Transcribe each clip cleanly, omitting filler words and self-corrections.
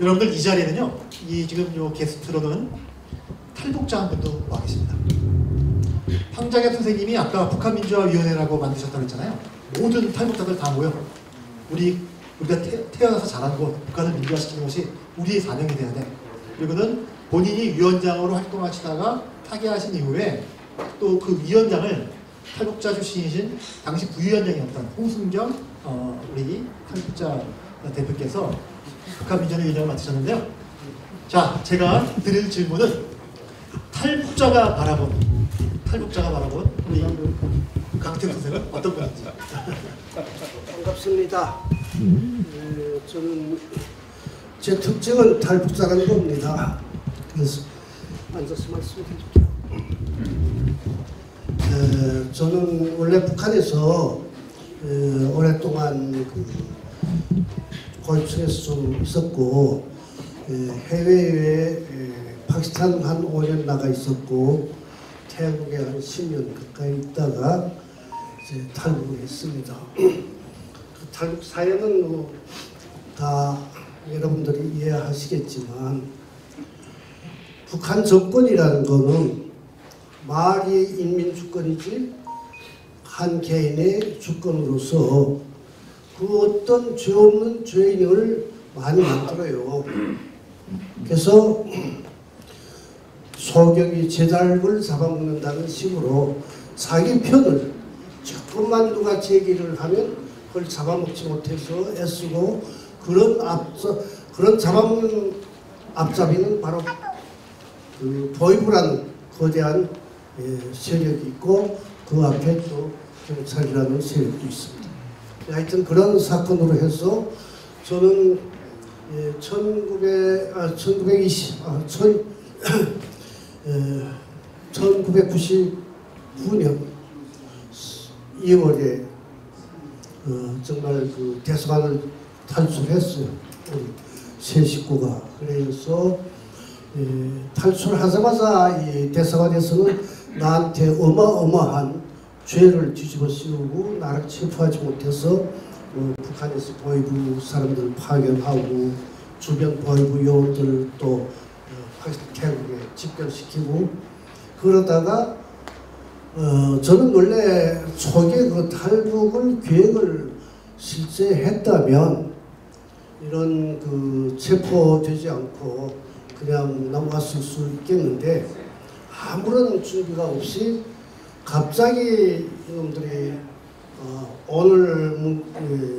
여러분들 이 자리에는요, 이 지금 요 게스트로는 탈북자 한 분도 와 계십니다. 황장엽 선생님이 아까 북한민주화위원회라고 만드셨다고 했잖아요. 모든 탈북자들 다 모여 우리가 태어나서 자란 곳 북한을 민주화시키는 것이 우리의 사명이 돼야 돼. 그리고는 본인이 위원장으로 활동하시다가 타계하신 이후에 또 그 위원장을 탈북자 출신이신 당시 부위원장이었던 홍순경 우리 탈북자 대표께서 북한민주화위원장을 맡으셨는데요. 자, 제가 드릴 질문은 탈북자가 바라본 우리 강태우 선생은 어떤 분인지. 반갑습니다. 저는 제 특징은 탈북자라는 겁니다. 그래서 앉아서 말씀드릴게요. 저는 원래 북한에서 오랫동안 고립층에서 좀 있었고, 해외에 파키스탄 한 5년 나가 있었고, 태국에 한 10년 가까이 있다가 이제 탈북을 했습니다. 그 탈북 사연은 뭐 다 여러분들이 이해하시겠지만, 북한 정권이라는 거는 말이 인민주권이지 한 개인의 주권으로서 그 어떤 죄 없는 죄인을 많이 만들어요. 그래서 소경이 제달을 잡아먹는다는 식으로 자기 편을 조금만 누가 제기를 하면 그걸 잡아먹지 못해서 애쓰고 그런 잡아먹는 앞잡이는 바로 그 보이부라는 거대한 세력이 있고 그 앞에 또 경찰이라는 세력도 있습니다. 하여튼 그런 사건으로 해서 저는 1999년 2월에 정말 그 대사관을 탈출했어요. 우리 세 식구가. 그래서 탈출하자마자 이 대사관에서는 나한테 어마어마한 죄를 뒤집어 씌우고 나를 체포하지 못해서 북한에서 보이부 사람들 파견하고 주변 보이부 요원들 또 태국에 집결시키고 그러다가 저는 원래 초기에 그 탈북을 계획을 실제 했다면 이런 그 체포되지 않고 그냥 넘어갔을 수 있겠는데 아무런 준비가 없이 갑자기 이놈들이 오늘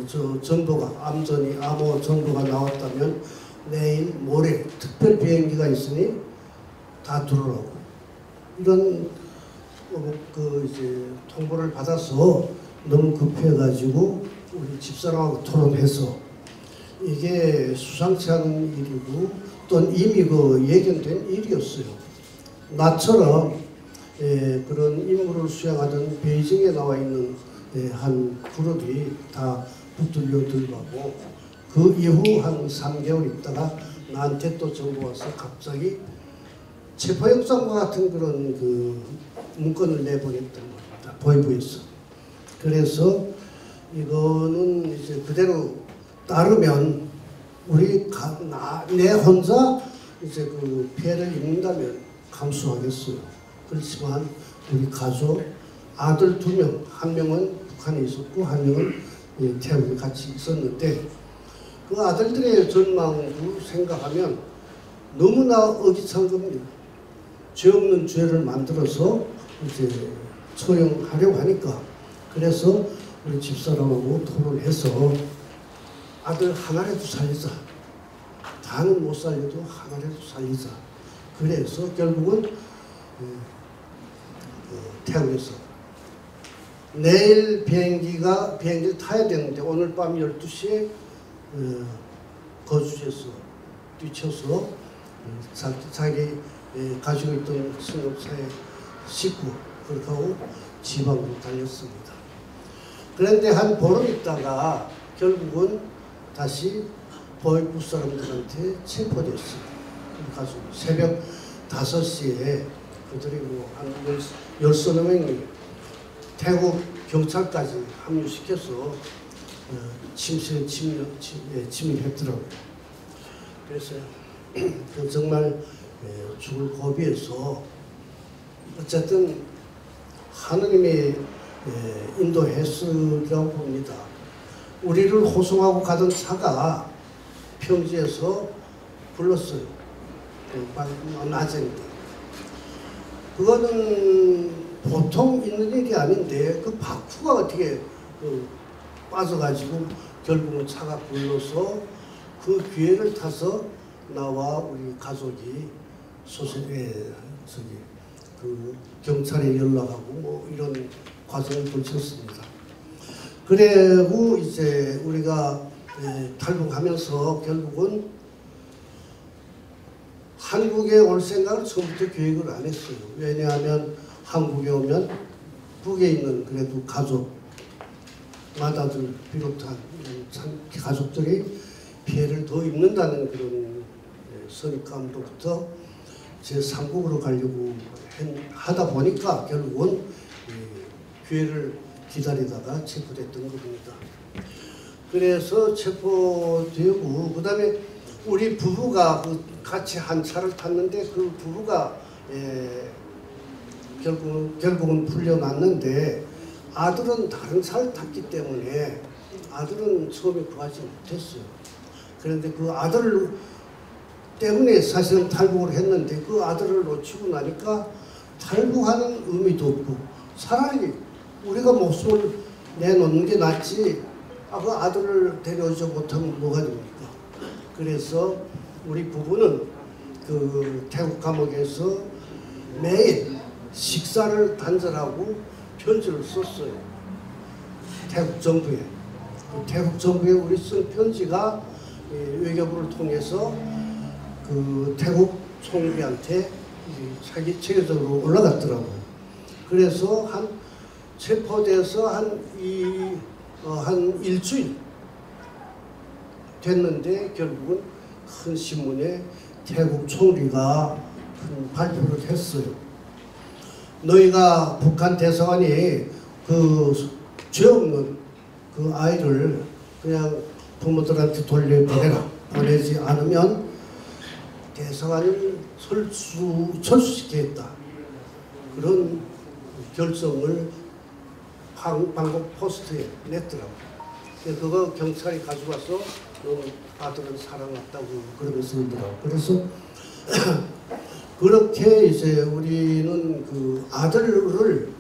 저 정보가 암호 정보가 나왔다면 내일 모레 특별 비행기가 있으니 다 들어오라고 이런 그 이제 통보를 받아서 너무 급해가지고 우리 집사람하고 토론해서 이게 수상치 않은 일이고 또는 이미 그 예견된 일이었어요. 나처럼 그런 임무를 수행하던 베이징에 나와 있는 한 그룹이 다 붙들려 들어가고 그 이후 한 3개월 있다가 나한테 또 정보 와서 갑자기 체포영장과 같은 그런 그 문건을 내보냈던 겁니다. 보이부에서. 그래서 이거는 이제 그대로 따르면 내 혼자 이제 그 피해를 입는다면 감수하겠어요. 그렇지만 우리 가족 아들 2명, 한 명은 북한에 있었고 한 명은 태국에 같이 있었는데 그 아들들의 전망도 생각하면 너무나 어기찬 겁니다. 죄 없는 죄를 만들어서 이제 처형하려고 하니까 그래서 우리 집사람하고 토론해서 아들 하나라도 살리자. 다는 못 살려도 하나라도 살리자. 그래서 결국은 태국에서 내일 비행기를 타야 되는데 오늘 밤 12시에 거주지에서 뛰쳐서 자기 가지고 있던 승용차의 식구 그렇게 하고 지방으로 달렸습니다. 그런데 한 보름 있다가 결국은 다시 보이부 사람들한테 체포됐어요. 가지고 새벽 5시에 그들이 한 10서너 명이 태국 경찰까지 합류시켜서 침입했더라고요. 그래서 그 정말 죽을 고비에서 어쨌든 하느님이 인도했으리라고 봅니다. 우리를 호송하고 가던 차가 평지에서 불렀어요. 낮에. 그거는 보통 있는 일이 아닌데 그 바쿠가 어떻게 빠져가지고 결국은 차가 불러서 그 기회를 타서 나와 우리 가족이 그 경찰에 연락하고 뭐 이런 과정을 거쳤습니다. 그리고 이제 우리가 탈북하면서 결국은 한국에 올 생각을 처음부터 계획을 안 했어요. 왜냐하면 한국에 오면 북에 있는 그래도 가족, 마다들 비롯한 가족들이 피해를 더 입는다는 그런 선입감으로부터 제3국으로 가려고 하다 보니까 결국은 기회를 기다리다가 체포됐던 겁니다. 그래서 체포되고 그 다음에 우리 부부가 같이 한 차를 탔는데 그 부부가 결국은 풀려났는데 아들은 다른 차를 탔기 때문에 아들은 처음에 구하지 못했어요. 그런데 그 아들 때문에 사실은 탈북을 했는데 그 아들을 놓치고 나니까 탈북하는 의미도 없고 차라리 우리가 목숨을 내놓는 게 낫지 그 아들을 데려오지 못하면 뭐가 됩니까? 그래서 우리 부부는 그 태국 감옥에서 매일 식사를 단절하고 편지를 썼어요. 태국 정부에. 태국 정부에 우리 쓴 편지가 외교부를 통해서 그 태국 총리한테 체계적으로 올라갔더라고요. 그래서 체포돼서 한 일주일 됐는데 결국은 큰 신문에 태국 총리가 큰 발표를 했어요. 너희가 북한 대사관이 그 죄 없는 그 아이를 그냥 부모들한테 돌려보내라. 보내지 않으면 대사관을 철수시키겠다. 그런 결정을 방콕 포스트에 냈더라고요. 그거 경찰이 가져가서 너는 아들은 살아났다고 그러면서 그러더라고요. 그래서 그렇게 이제 우리는 그 아들을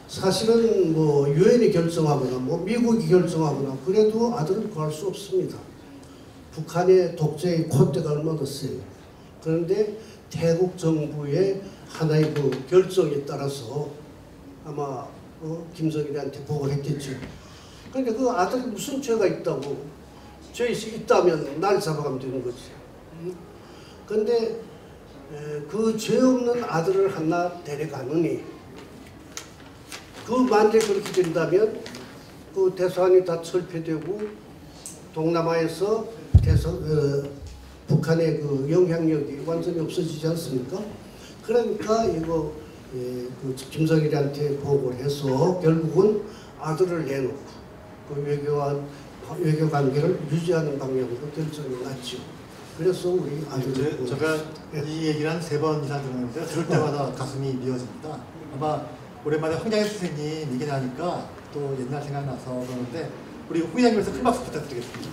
사실은 뭐 유엔이 결정하거나 뭐 미국이 결정하거나 그래도 아들을 구할 수 없습니다. 북한의 독재의 콧대가 얼마나 세요. 그런데 태국 정부의 하나의 그 결정에 따라서 아마 김정일한테 보고를 했겠죠. 그런데 그 아들이 무슨 죄가 있다고 죄 있다면 날 잡아가면 되는 거지. 그런데 그 죄 없는 아들을 하나 데려가느니 그 만약에 그렇게 된다면 그 대사관이 다 철폐되고 동남아에서 북한의 그 영향력이 완전히 없어지지 않습니까? 그러니까 이거 그 김정일한테 보고를 해서 결국은 아들을 내놓고 그 외교 관계를 유지하는 방향으로 결정이 났죠. 그래서 우리 아들을 제가 이 얘기를 한 3번 이상 들었는데 들을 때마다 가슴이 미어집니다. 아마 오랜만에 황장엽 선생님 얘기 나니까 또 옛날 생각나서 그러는데 우리 후기자님께서 큰 박수 부탁드리겠습니다.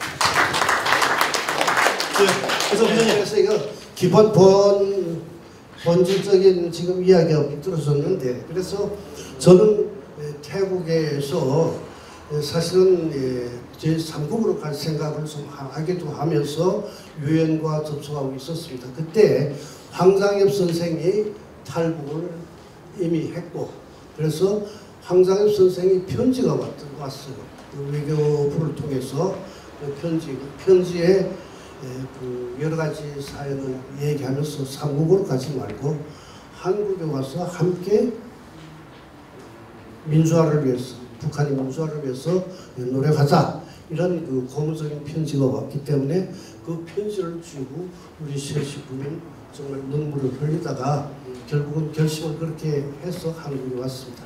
그래서 이거 기본 본질적인 지금 이야기가 들어섰는데 그래서 저는 태국에서 사실은 제3국으로 갈 생각을 좀 하기도 하면서 유엔과 접촉하고 있었습니다. 그때 황장엽 선생이 탈북을 이미 했고 그래서 황장엽 선생이 편지가 왔어요. 그 외교부를 통해서 그 편지에 그 여러 가지 사연을 얘기하면서 삼국으로 가지 말고 한국에 와서 함께 민주화를 위해서 북한의 민주화를 위해서 노력하자 이런 그 고무적인 편지가 왔기 때문에 그 편지를 쥐고 우리 세 식구는 정말 눈물을 흘리다가 결국은 결심을 그렇게 해서 한국에 왔습니다.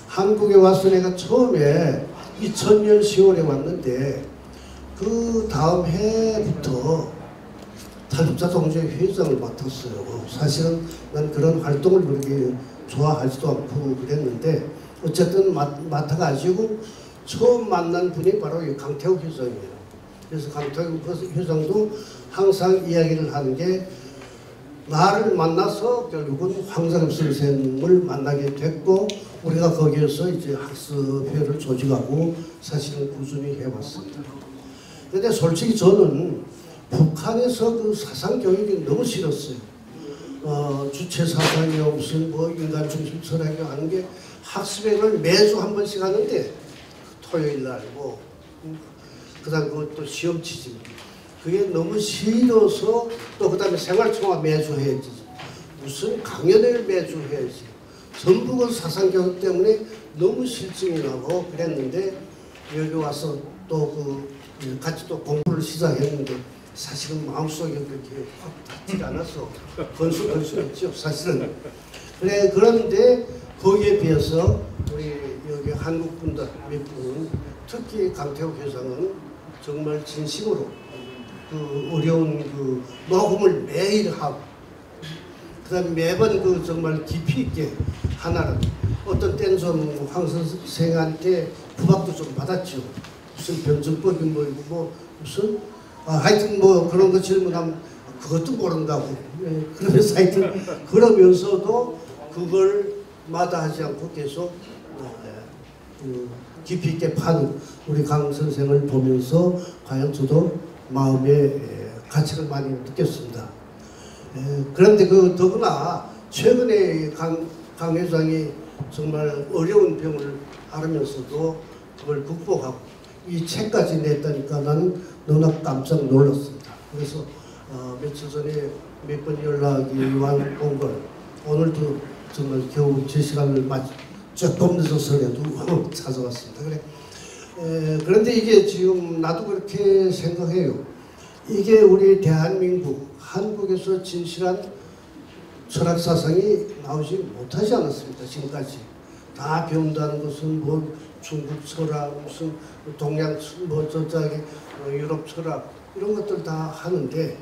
한국에 와서 내가 처음에 2000년 10월에 왔는데 그 다음 해부터 탈북자 동조회 회장을 맡았어요. 사실은 난 그런 활동을 그렇게 좋아하지도 않고 그랬는데 어쨌든 맡아가지고 처음 만난 분이 바로 이 강태욱 회장이에요. 그래서 강태욱 회장도 항상 이야기를 하는 게 나를 만나서 결국은 황장엽 선생을 만나게 됐고 우리가 거기에서 이제 학습회를 조직하고 사실은 꾸준히 해왔습니다. 근데 솔직히 저는 북한에서 그 사상 교육이 너무 싫었어요. 주체 사상이요 무슨 뭐 인간 중심 철학이요 하는 게 학습회를 매주 한 번씩 하는데 토요일 날 뭐 그다음 그것도 시험 치지. 그게 너무 싫어서 또 그다음에 생활총화 매주 해야지. 무슨 강연회를 매주 해야지. 전부 그 사상교육 때문에 너무 실증이 나고 그랬는데 여기 와서 또 그 같이 또 공부를 시작했는데 사실은 마음속에 그렇게 확 닿지 않아서 건수했죠 사실은. 그런데 거기에 비해서 우리 여기 한국 분들 몇 분은 특히 강태욱 회장은 정말 진심으로 그 어려운 그 녹음을 매일 하고 그다음에 매번 그 정말 깊이 있게 하나는 어떤 때는 좀 황 선생한테 부박도 좀 받았죠. 무슨 변증법이 뭐 무슨 하여튼 뭐 그런 거 질문하면 그것도 모른다고 그러면서 하여튼 그러면서도 그걸 마다하지 않고 계속 깊이 있게 파는 우리 강 선생을 보면서 과연 저도 마음의 가치를 많이 느꼈습니다. 그런데 그 더구나 최근에 강 회장이 정말 어려운 병을 앓으면서도 그걸 극복하고 이 책까지 냈다니까 나는 너무나 깜짝 놀랐습니다. 그래서 며칠 전에 몇 번 연락이 온 걸 오늘도 정말 겨우 제 시간을 조금 늦어서라도 찾아왔습니다. 그런데 이게 지금 나도 그렇게 생각해요. 이게 우리 대한민국, 한국에서 진실한 철학 사상이 나오지 못하지 않았습니다. 지금까지 다 배운다는 것은 뭐 중국 철학, 무슨 동양 뭐 저쪽에 유럽 철학 이런 것들 다 하는데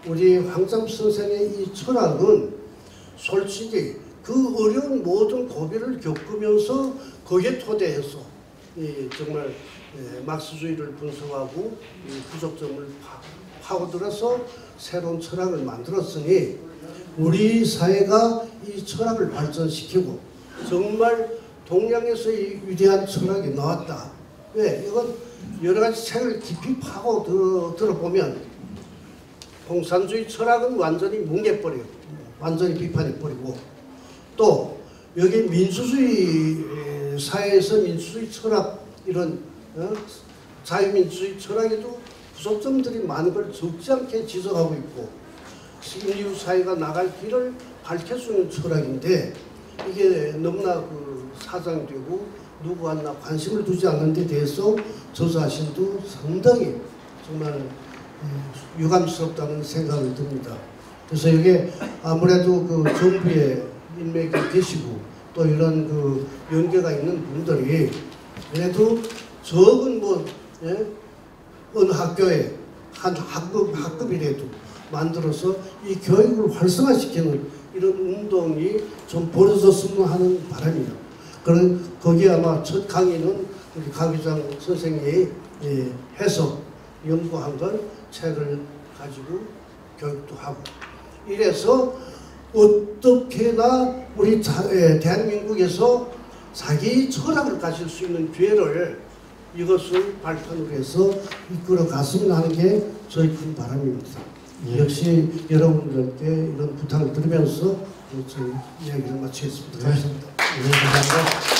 우리 황장엽 선생의 이 철학은 솔직히 그 어려운 모든 고비를 겪으면서 거기에 토대해서 정말 막스주의를 분석하고 부족점을 파고들어서 새로운 철학을 만들었으니 우리 사회가 이 철학을 발전시키고 정말 동양에서 이 위대한 철학이 나왔다. 왜? 이건 여러 가지 책을 깊이 파고 들어보면 공산주의 철학은 완전히 뭉개버려요. 완전히 비판해버리고 또 여기 민주주의 사회에서 민주주의 철학 이런 자유민주주의 철학에도 부족점들이 많은 걸 적지 않게 지적하고 있고 인류 사회가 나갈 길을 밝혀주는 철학인데 이게 너무나 그 사장되고 누구나 관심을 두지 않는 데 대해서 저 자신도 상당히 정말 유감스럽다는 생각이 듭니다. 그래서 이게 아무래도 그 정부에 인맥이 계시고 또 이런 그 연계가 있는 분들이 그래도 적은 뭐 어느 학교에 한 학급이라도 만들어서 이 교육을 활성화시키는 이런 운동이 좀 벌어졌으면 하는 바람이에요. 그런 거기에 아마 첫 강의는 우리 강 회장 선생님이 해서 연구한 걸 책을 가지고 교육도 하고 이래서 어떻게나 우리 대한민국에서 자기 철학을 가질 수 있는 기회를 이것을 발판으로 해서 이끌어 갔으면 하는 게 저희 큰 바람입니다. 예. 역시 여러분들께 이런 부탁을 드리면서 저희 이야기를 마치겠습니다. 감사합니다. 네, 감사합니다.